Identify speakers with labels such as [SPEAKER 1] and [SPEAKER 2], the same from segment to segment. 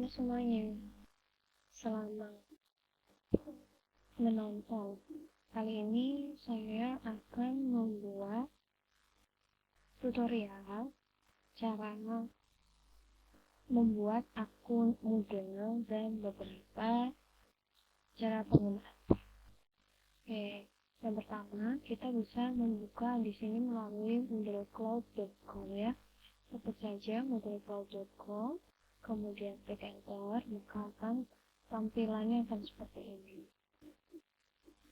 [SPEAKER 1] Halo semuanya, selamat menonton. Kali ini saya akan membuat tutorial cara membuat akun Moodle dan beberapa cara penggunaan. Oke, yang pertama kita bisa membuka di sini melalui moodlecloud.com ya. Sebut saja moodlecloud.com. Kemudian klik enter, maka akan tampilannya akan seperti ini.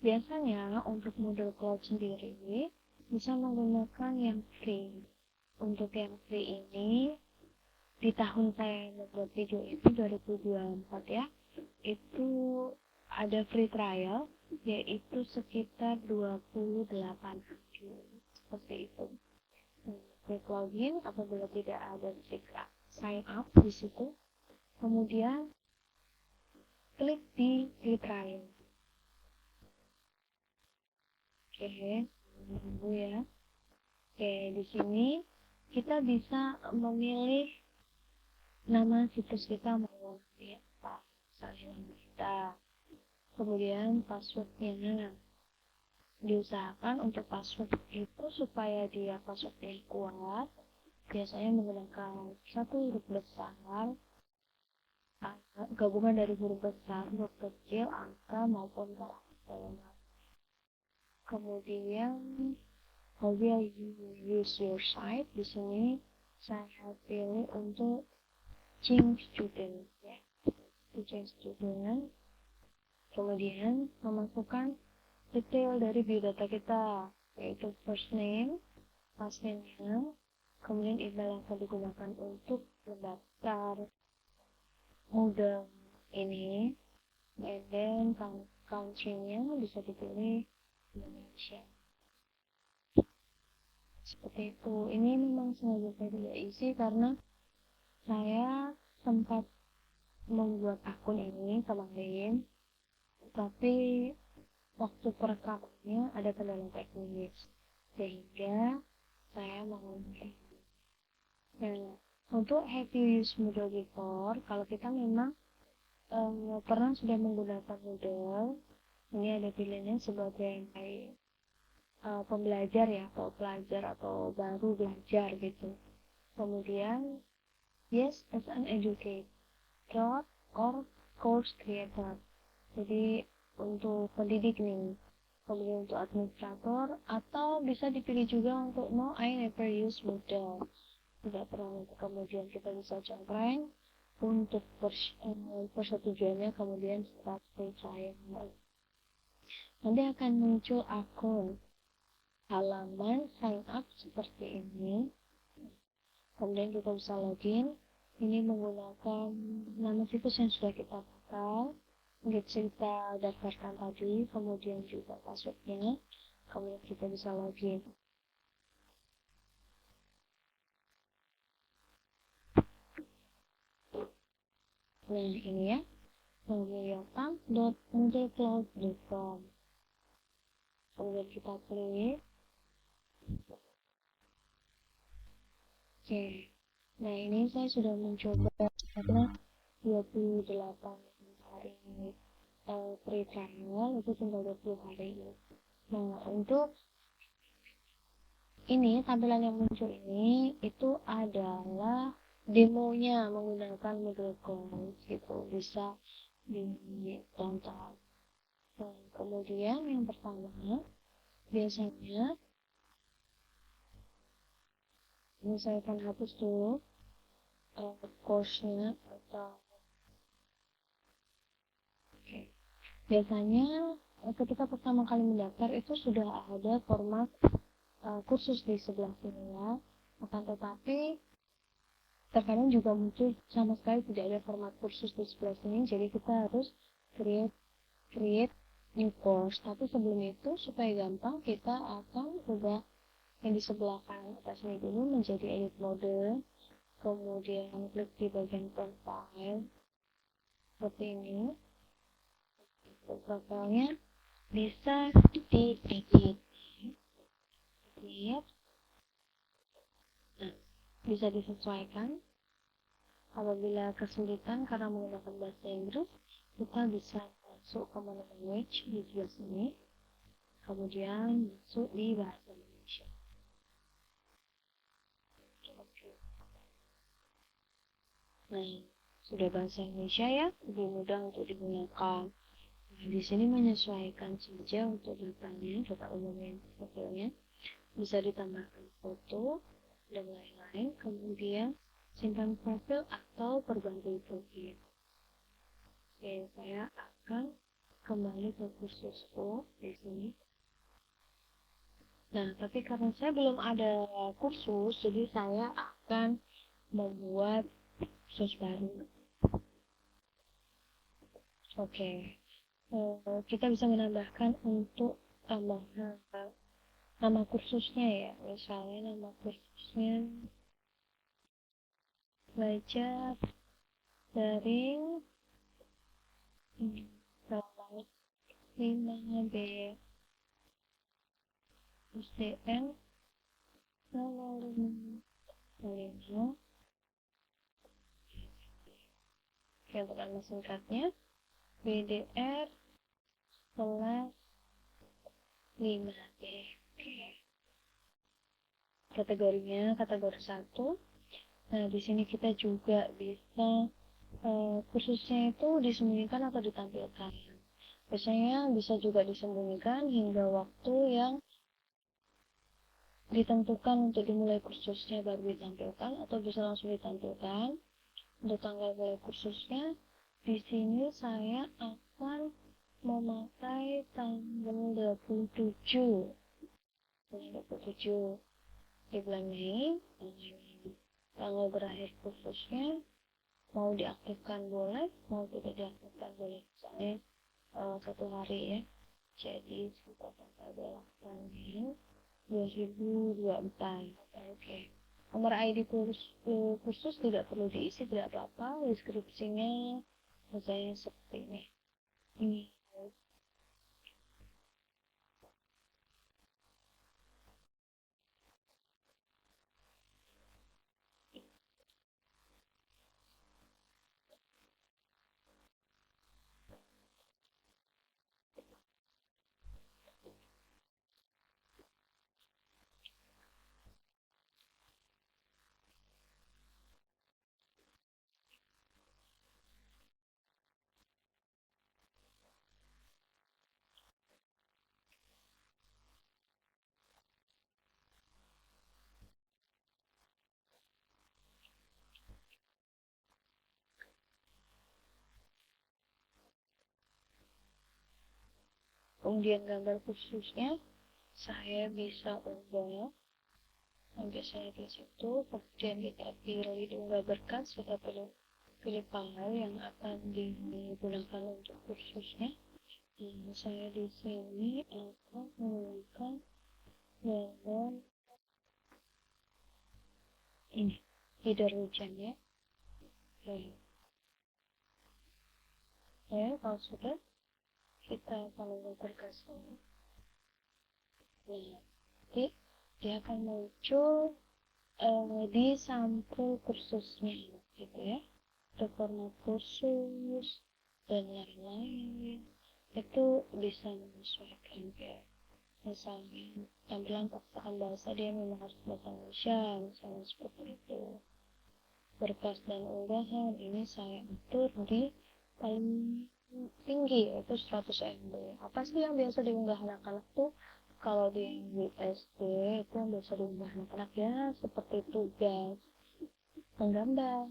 [SPEAKER 1] Biasanya untuk Moodle Cloud sendiri bisa menggunakan yang free. Untuk yang free ini di tahun saya membuat video itu 2024 ya, itu ada free trial yaitu sekitar 28 hari seperti itu. Klik login apabila tidak ada sign up di situ, kemudian klik di free trial. Oke, tunggu ya. Oke, di sini kita bisa memilih nama situs kita mau ya, apa, misalnya nama kita. Kemudian passwordnya, diusahakan untuk password itu supaya dia passwordnya kuat. Biasanya menggunakan satu huruf besar, gabungan dari huruf besar, huruf kecil, angka maupun karakter. Kemudian how will you use your site? Di sini saya pilih untuk change student ya. Change student. Kemudian memasukkan detail dari biodata kita, yaitu first name, last name-nya, kemudian email yang akan digunakan untuk mendaftar Moodle ini, and then country-nya bisa dipilih Indonesia. Seperti itu. Ini memang sengaja saya tidak isi karena saya sempat membuat akun ini kemarin, tapi waktu perekamannya ada kendala teknis sehingga saya mengulangi. Nah, untuk have you used Moodle before, kalau kita memang pernah sudah menggunakan Moodle, ini ada pilihannya sebagai pembelajar ya, atau pelajar atau baru belajar gitu. Kemudian yes as an educator or course creator, jadi untuk pendidik nih. Kemudian untuk administrator, atau bisa dipilih juga untuk no I never use Moodle, tidak pernah. Kemudian kita bisa cempreng untuk persetujuannya, kemudian start free trial. Nanti akan muncul akun halaman sign up seperti ini. Kemudian kita bisa login. Ini menggunakan nama situs yang sudah kita pakai, kita daftarkan tadi, kemudian juga passwordnya, kemudian kita bisa login. Nah ini ya, moodlecloud.com. Kemudian kita klik. Oke, nah ini saya sudah mencoba karena 28 hari free trial, itu tinggal 20 hari. Nah untuk ini tampilan yang muncul ini itu adalah demonya menggunakan Moodle Cloud gitu, bisa ditonton. Nah, kemudian yang pertama biasanya ini saya akan hapus dulu course-nya atau biasanya ketika pertama kali mendaftar itu sudah ada format kursus di sebelah sini ya. Akan tetapi terkadang juga muncul sama sekali tidak ada format kursus di sebelah sini, jadi kita harus create new course. Tapi sebelum itu supaya gampang, kita akan ubah yang di sebelah kanan atas ini dulu menjadi edit mode, kemudian klik di bagian profile seperti ini. Profilnya bisa diedit, nah, bisa disesuaikan. Apabila kesulitan karena menggunakan bahasa Inggris, kita bisa masuk ke menu language di sebelah sini, kemudian masuk di bahasa Indonesia. Nah, sudah bahasa Indonesia ya, lebih mudah untuk digunakan. Nah, di sini menyesuaikan saja untuk datanya, data umumnya, profilnya. Bisa ditambahkan foto dan lain-lain, kemudian simpan profil atau perbarui profil. Oke, saya akan kembali ke kursusku di sini. Nah, tapi karena saya belum ada kursus, jadi saya akan membuat kursus baru. Oke, kita bisa menambahkan untuk tambahan nama kursusnya ya. Misalnya nama kursusnya belajar daring kelas 5B SDN 05. Oke, untuk nama singkatnya BDR kelas 5B. Oke. Kategorinya kategori 1. Nah, di sini kita juga bisa kursusnya itu disembunyikan atau ditampilkan. Biasanya bisa juga disembunyikan hingga waktu yang ditentukan untuk dimulai kursusnya baru ditampilkan, atau bisa langsung ditampilkan. Untuk tanggal mulai kursusnya, di sini saya akan memakai tanggal 27 di bulan Mei. Tanggal berakhir kursusnya mau diaktifkan boleh, mau tidak diaktifkan boleh. Misalnya 1 hari ya, jadi sekitar tanggal 8 Mei 2024. Oke. Nomor ID kursus tidak perlu diisi, tidak apa-apa. Deskripsinya misalnya seperti ini. Kemudian gambar khususnya saya bisa ubah. Biasanya di situ, kemudian kita pilih diunggah berkas, kita pilih file yang akan digunakan untuk kursusnya. Saya di sini akan menggunakan gambar ini, header hujan ya. Kalau sudah, kita akan menggunakan berkas ini. Nanti dia akan muncul di sampul kursusnya gitu ya, ada format kursus dan lain-lain. Itu bisa menyesuaikan ya, misalnya tampilan paksaan bahasa dia memang harus bahasa Indonesia, misalnya seperti itu. Berkas dan unggahan ini saya atur di paling tinggi, yaitu 100 MB. Apa sih yang biasa diunggah anak-anak tuh? Kalau di SD itu yang biasa diunggah anak-anak ya seperti tugas menggambar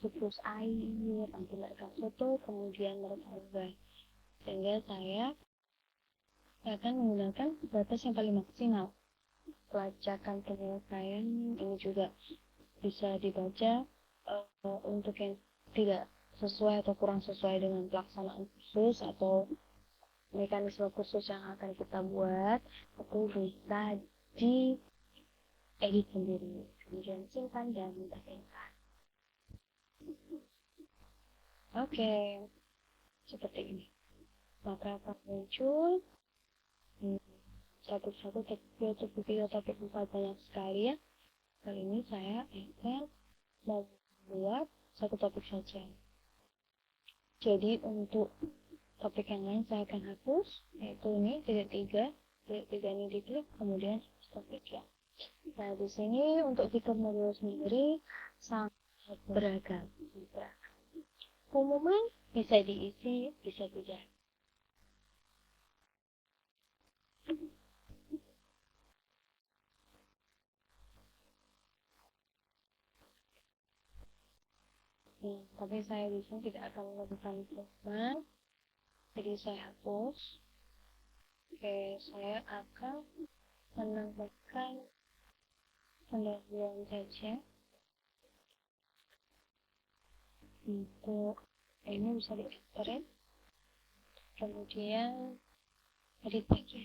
[SPEAKER 1] siklus air, nanti mereka foto, kemudian mereka unggah. Sehingga saya akan menggunakan batas yang paling maksimal. Pelacakan penyelesaian ini juga bisa dibaca untuk yang tidak sesuai atau kurang sesuai dengan pelaksanaan kursus atau mekanisme kursus yang akan kita buat, itu bisa diedit sendiri, kemudian simpan dan tampilkan. Oke, seperti ini. Maka akan muncul satu-satu tiga topik 4 banyak sekali ya. Kali ini saya akan membuat satu topik saja. Jadi untuk topik yang lain saya akan hapus, yaitu ini titik 3 ini diklik, kemudian topik ya. Nah di sini untuk fitur modul sendiri sangat beragam. Umumnya bisa diisi, bisa tidak. Tapi saya di sini tidak akan melakukan improvement, jadi saya hapus. Oke, saya akan menambahkan pendahuluan saja. Untuk ini bisa di-enter, kemudian edit aja.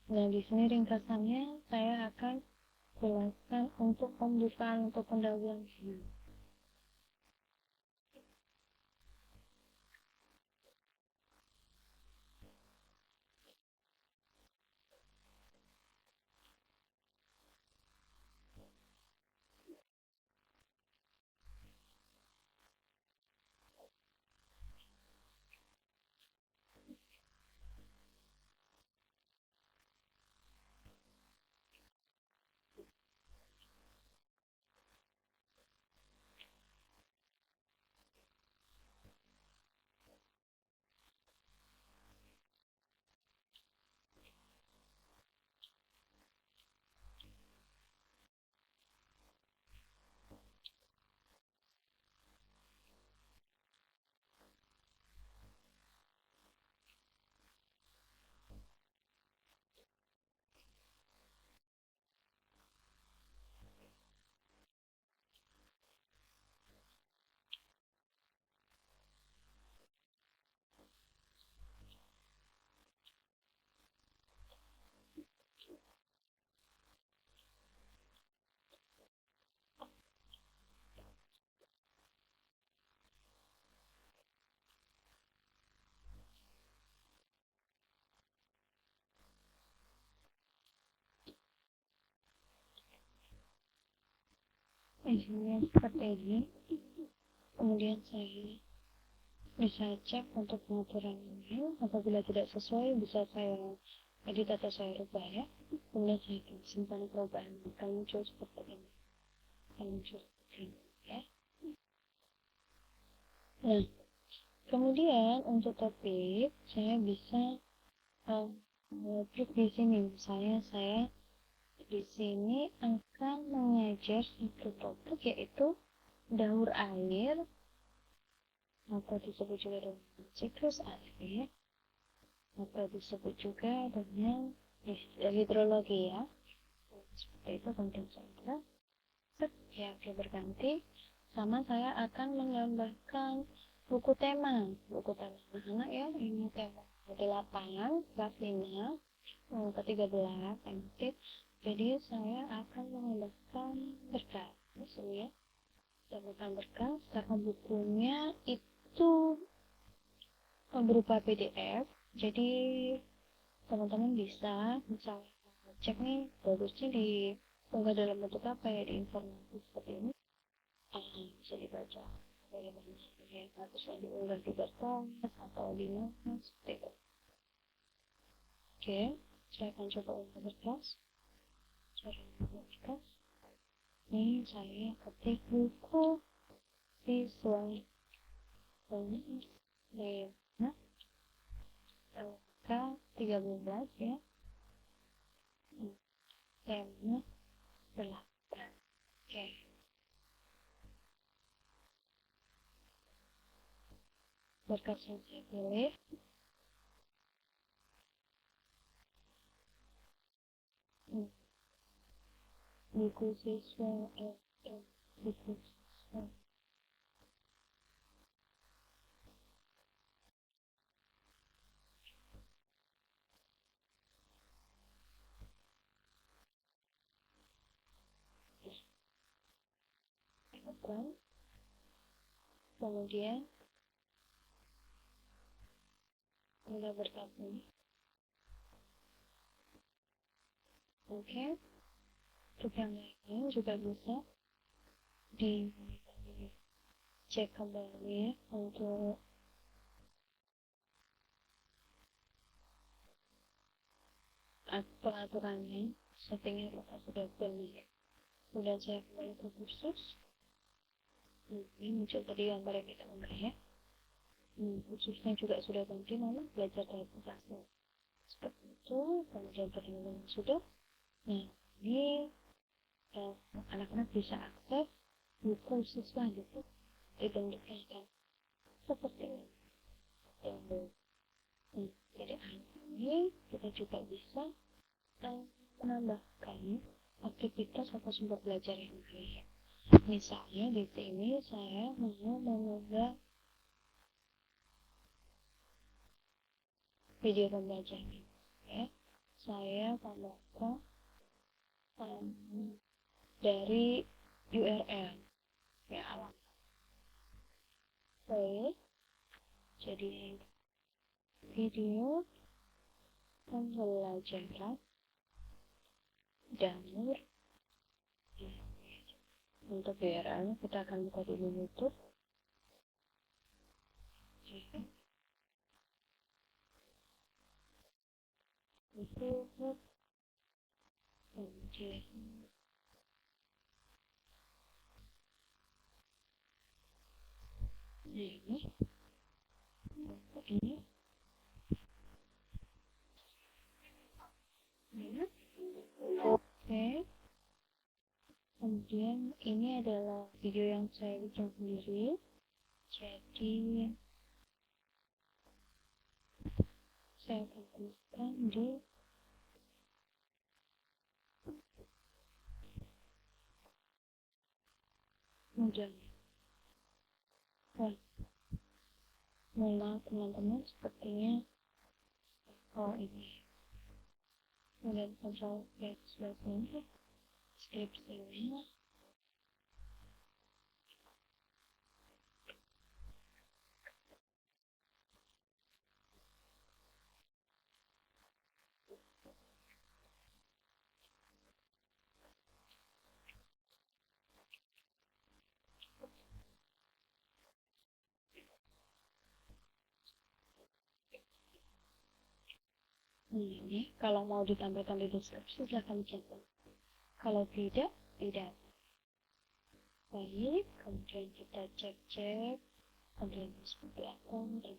[SPEAKER 1] Nah di sini ringkasannya saya akan jelaskan untuk pembukaan untuk pendahuluan. Isinya seperti ini. Kemudian saya bisa cek untuk pengaturan email. Apabila tidak sesuai bisa saya edit atau saya rubah ya. Kemudian saya akan simpan perubahan akan muncul seperti ini. Akan muncul seperti ini ya. Nah kemudian untuk topik saya bisa klik di sini. Misalnya saya di sini akan mengajar satu topik yaitu daur air atau disebut juga dengan siklus air atau disebut juga dengan hidrologi ya. Seperti itu penting saja. Ya, oke berganti. Sama saya akan menambahkan buku tema anak-anak ya. Ini tema 8 kelas 5 ke-13 MT. Jadi saya akan menambahkan berkas ya. Tambahkan berkas karena bukunya itu berupa PDF. Jadi teman-teman bisa misalnya cek nih bagusnya diunggah dalam bentuk apa ya, di informasi seperti ini bisa dibaca bagaimana ya, harusnya diunggah di berkas atau di mana seperti itu. Oke, saya akan coba unggah berkas. Ini saya ketik buku siswa ini LK13 ya, tema 8. Oke, berkas yang saya pilih buku siswa buku siswa kemudian udah berkas ini. Oke, untuk yang lain juga bisa dicek kembali untuk pengaturannya, settingnya apakah sudah benar, sudah saya kembali ke kursus. Ini muncul tadi gambar yang kita unggah ya. Kursusnya juga sudah ganti nama, belajar dari presentasi seperti itu. Kemudian perlindungan sudah. Nah, ini anak-anak bisa akses buku siswa gitu dibentukkan seperti ini. Jadi ini kita juga bisa menambahkan aktivitas atau sumber belajar yang lain. Misalnya di sini saya mau mengunggah video pembelajaran ya. Saya tambahkan dari URL ya, alamat jadi video pembelajaran Danur. Untuk URL kita akan buka di YouTube. YouTube kemudian ini oke. Kemudian ini adalah video yang saya bikin sendiri, jadi saya fokuskan di modalnya. Mula teman-teman sepertinya ini kemudian control page ini deskripsinya. Ini kalau mau ditambahkan di deskripsi silahkan dicatat, kalau tidak baik. Kemudian kita cek kemudian seperti apa dan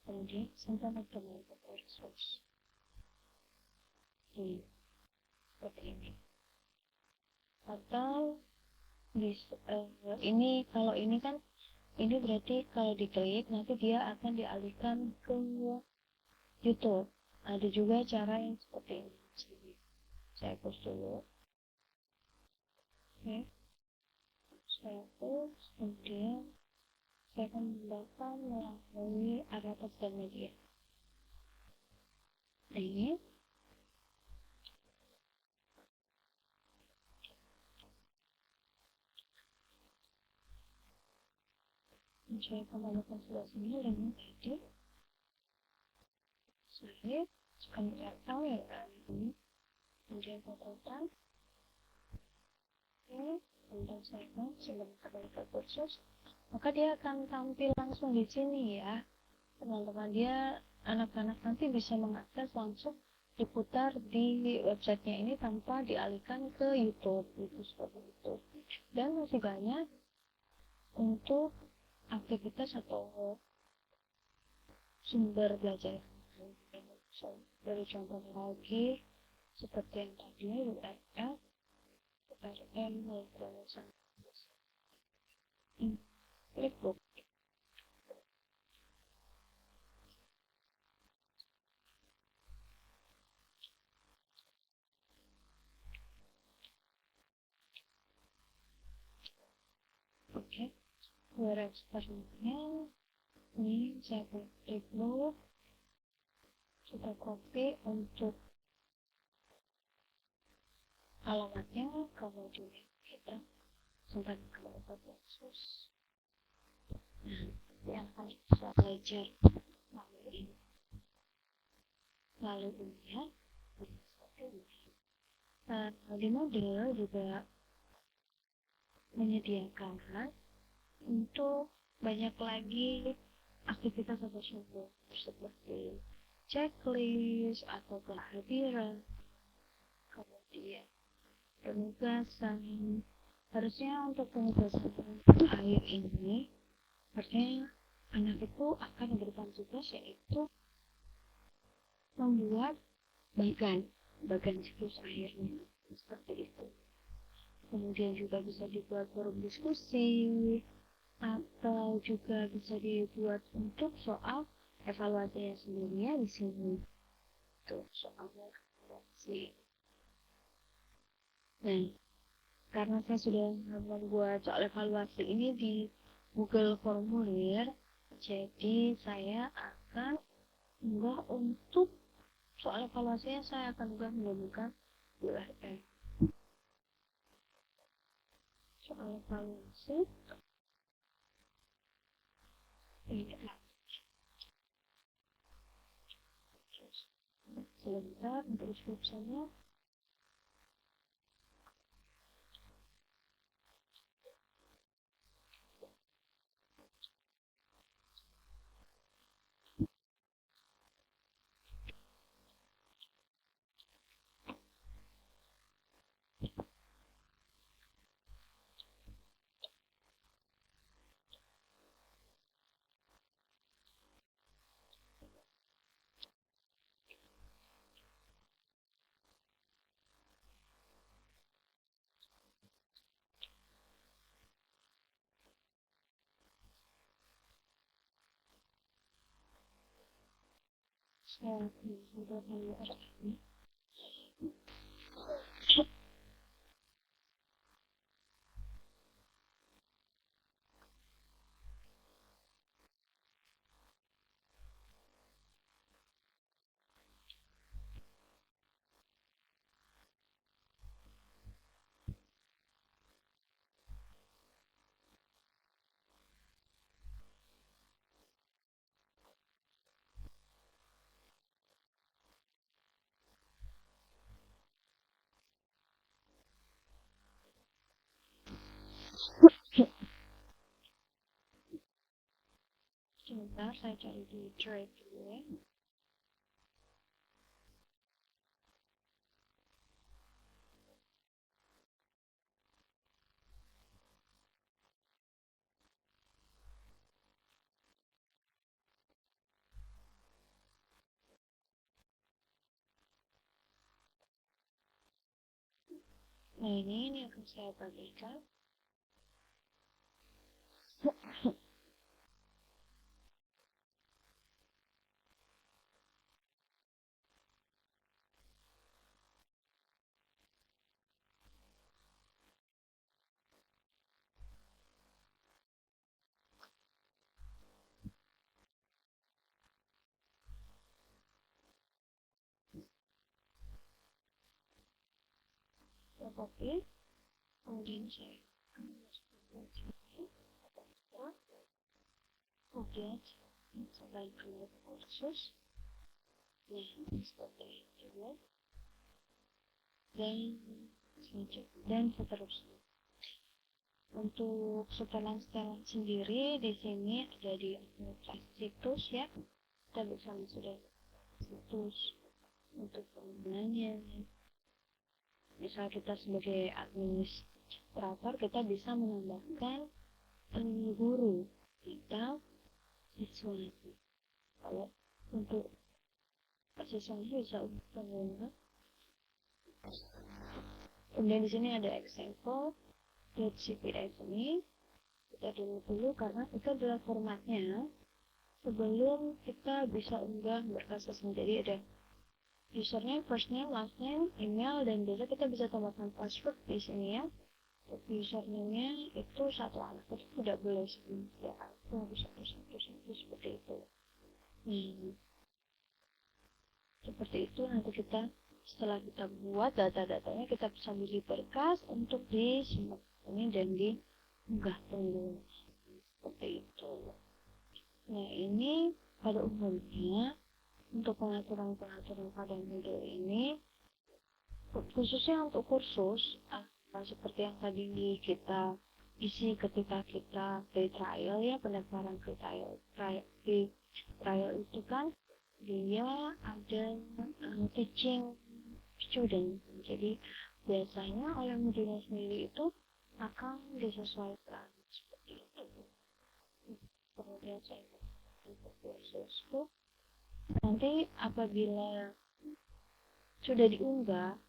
[SPEAKER 1] kemudian simpan kembali ke kursus seperti ini. Atau ini kalau ini kan ini berarti kalau diklik nanti dia akan dialihkan ke YouTube. Ada juga cara yang seperti ini. Saya hapus dulu. Oke. Saya hapus, kemudian saya akan membaca melalui area sosial media. Ini saya akan membaca sebelah sini dengan tadi. Saya akan tahu ya ini. Kemudian fotokan. Oke. Kemudian saya akan sebelum kembali ke kursus, maka dia akan tampil langsung di sini ya. Teman-teman, dia anak-anak nanti bisa mengakses langsung diputar di websitenya ini tanpa dialihkan ke YouTube gitu, seperti itu. Dan masih banyak untuk aktivitas atau sumber belajar dari contoh lagi seperti yang tadi URL Flipbook. Oke, referensinya ini saya klik dulu, kita copy untuk alamatnya, kemudian kita simpan ke kursus. Yang akan kita belajar lalu ini ya. Di model juga menyediakan untuk banyak lagi aktivitas tersebut seperti checklist atau kehadiran, kemudian penugasan. Harusnya untuk penugasan akhir ini, harusnya anak itu akan diberikan tugas yaitu membuat bagan siklus akhirnya seperti itu. Kemudian juga bisa dibuat forum diskusi atau juga bisa dibuat untuk soal evaluasinya sendirinya di sini. Tuh soal evaluasi. Nah, karena saya sudah membuat soal evaluasi ini di Google Formulir, jadi saya akan unggah untuk soal evaluasinya, saya akan unggah menggunakan URL. Soal evaluasi ini sebentar untuk deskripsinya. Saya sudah URL ini. Sebentar, saya cari di Drive dulu ya. Nah, ini akan saya bagikan. Saya copy, kemudian saya kemudian saya keluar kursus. Nah, seperti itu ya. Dan seterusnya. Untuk setelan-setelan sendiri di sini ada di administrasi situs ya. Kita bisa masuk dari situs untuk penggunanya. Misal kita sebagai administrator, kita bisa menambahkan guru atau siswa. Kalau untuk siswanya bisa pengguna. Kemudian di sini ada example .cps ini kita dulu karena itu adalah formatnya sebelum kita bisa unggah berkas sendiri. Ada username, first name, last name, email, dan biasa kita bisa tambahkan password di sini ya. Username-nya itu satu anak, itu tidak boleh setiap itu harus satu seperti itu. Seperti itu nanti kita setelah kita buat data-datanya, kita bisa pilih berkas untuk disimak ini dan diunggah dulu seperti itu. Nah, ini pada umumnya untuk pengaturan pada modul ini, khususnya untuk kursus seperti yang tadi kita isi ketika kita free trial ya, pendaftaran free trial itu kan dia ada teaching student. Jadi biasanya oleh muridnya sendiri itu akan disesuaikan seperti itu. Kemudian saya untuk kursusku nanti apabila sudah diunggah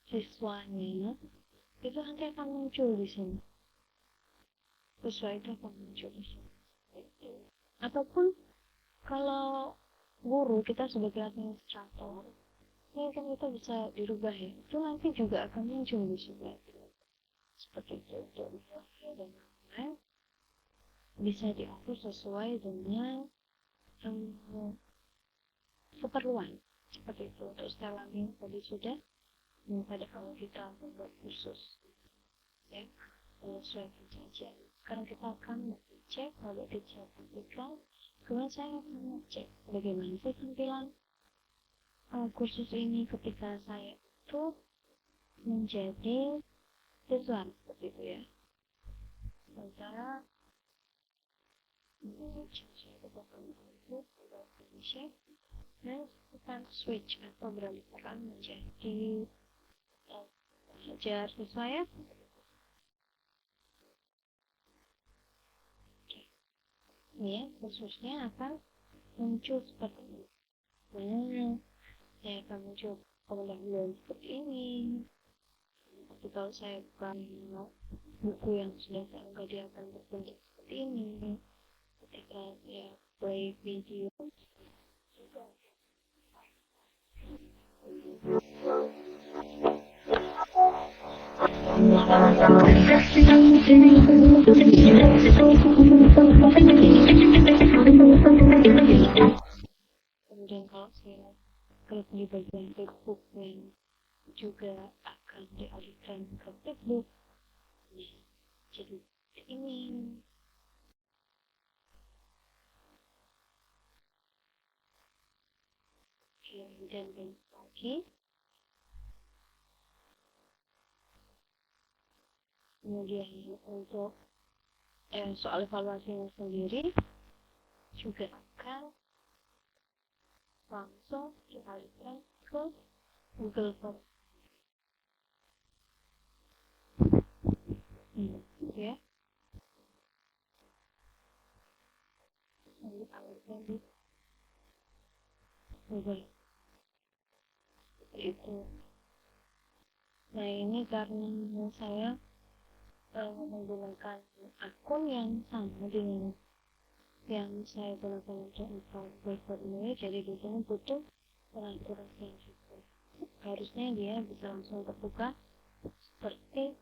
[SPEAKER 1] siswanya, itu nanti akan muncul di sini. Siswa itu akan muncul di sini. Ataupun kalau guru kita sebagai administrator, ini kan kita bisa dirubah ya. Itu nanti juga akan muncul di sini. Seperti itu untuk nilai dan lain-lain bisa diatur sesuai dengan keperluan. Seperti itu untuk setelannya tadi sudah pada kalau kita membuat kursus ya menyesuaikan saja. Sekarang kita akan cek kalau dicek aplikasi, kemudian saya akan mengecek bagaimana sih tampilan kursus ini ketika saya itu menjadi siswa seperti itu ya. Sementara dan kita switch atau beralihkan menjadi belajar siswa ya. Ini kursusnya akan muncul seperti ini. Saya akan muncul pendahuluan seperti ini. Tapi kalau saya bukan buku yang sudah saya unggah, dia akan berbentuk seperti ini. Ketika saya play video kemudian kalau saya klik di bagian textbook yang juga akan dialihkan ke textbook, jadi ini dan lagi. Kemudian untuk soal evaluasinya sendiri juga akan langsung dialihkan ke Google Form. Ya. Dialihkan di Google. Seperti itu. Nah ini karena saya menggunakan akun yang sama dengan yang saya gunakan untuk Blackboard ini, jadi di sini butuh pengaturan selanjutnya. Harusnya dia bisa langsung terbuka seperti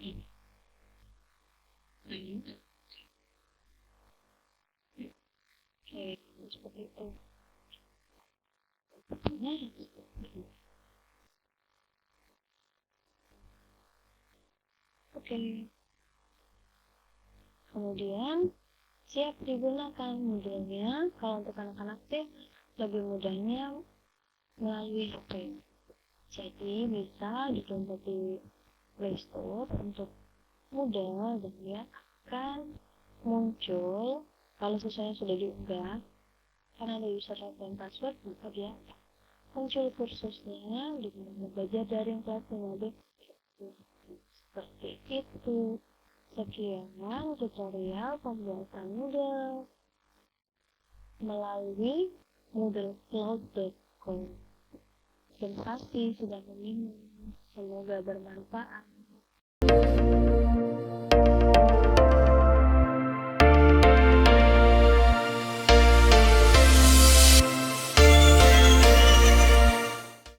[SPEAKER 1] ini. Oke, seperti itu. Oke. Kemudian siap digunakan modelnya. Kalau untuk anak-anak sih lebih mudahnya melalui HP. Jadi bisa didownload di Play Store untuk model dan dia akan muncul kalau sesuai sudah diunggah karena ada username dan password, maka dia muncul kursusnya dengan belajar daring kelas 5B. Seperti itu. Sekian tutorial pembuatan model melalui Moodle Cloud.com. Terima kasih sudah menyimak. Semoga bermanfaat.